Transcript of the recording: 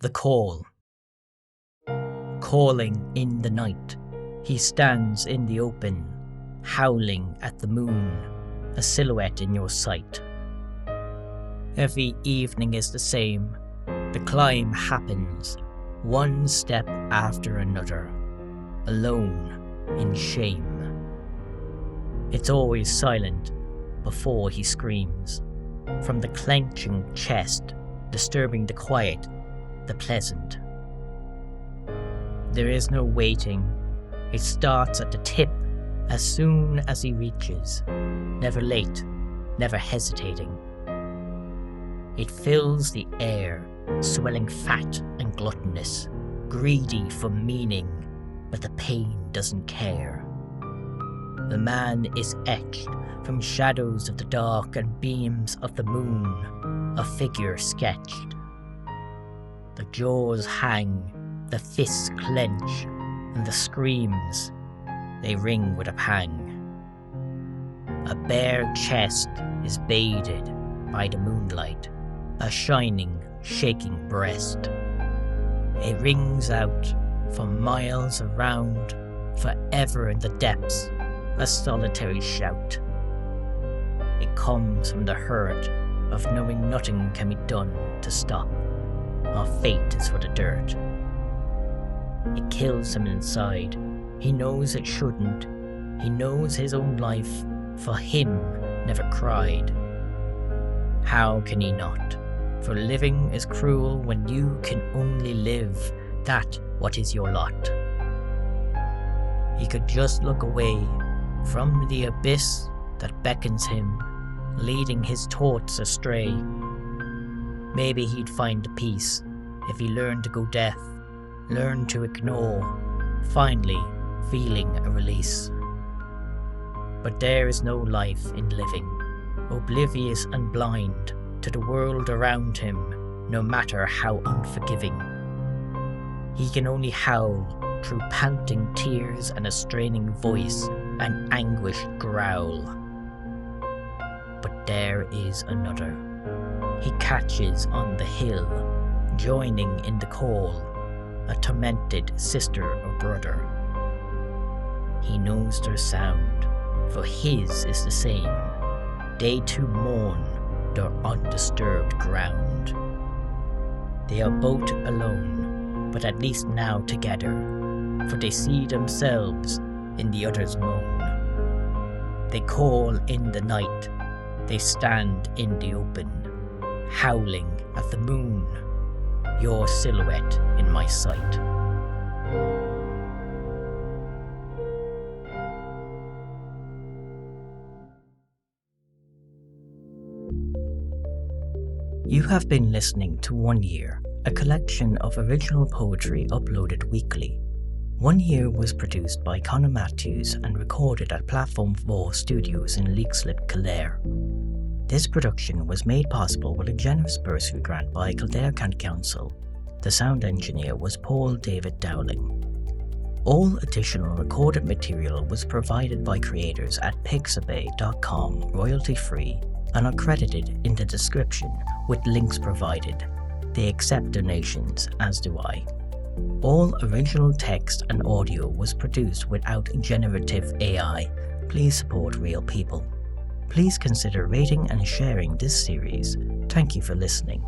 The call. Calling in the night, he stands in the open, howling at the moon, a silhouette in your sight. Every evening is the same. The climb happens, one step after another, alone, in shame. It's always silent before he screams, from the clenching chest, disturbing the quiet, the pleasant. There is no waiting. It starts at the tip as soon as he reaches, never late, never hesitating. It fills the air, swelling fat and gluttonous, greedy for meaning, but the pain doesn't care. The man is etched from shadows of the dark and beams of the moon, a figure sketched. The jaws hang, the fists clench, and the screams, they ring with a pang. A bare chest is bathed by the moonlight, a shining, shaking breast. It rings out for miles around, forever in the depths, a solitary shout. It comes from the hurt of knowing nothing can be done to stop. Our fate is for the dirt. It kills him inside. He knows it shouldn't. He knows his own life, for him, never cried. How can he not? For living is cruel when you can only live that what is your lot. He could just look away from the abyss that beckons him, leading his thoughts astray. Maybe he'd find peace if he learned to go deaf, learned to ignore, finally feeling a release. But there is no life in living, oblivious and blind to the world around him, no matter how unforgiving. He can only howl through panting tears and a straining voice, an anguished growl. But there is another. He catches on the hill, joining in the call, a tormented sister or brother. He knows their sound, for his is the same. They too mourn their undisturbed ground. They are both alone, but at least now together, for they see themselves in the other's moan. They call in the night, they stand in the open, howling at the moon, your silhouette in my sight. You have been listening to 1 Year, a collection of original poetry uploaded weekly. 1 Year was produced by Conor Matthews and recorded at Platform 4 Studios in Leixlip, Kildare. This production was made possible with a generous bursary grant by Kildare County Council. The sound engineer was Paul David Dowling. All additional recorded material was provided by creators at pixabay.com, royalty-free, and are credited in the description with links provided. They accept donations, as do I. All original text and audio was produced without generative AI. Please support real people. Please consider rating and sharing this series. Thank you for listening.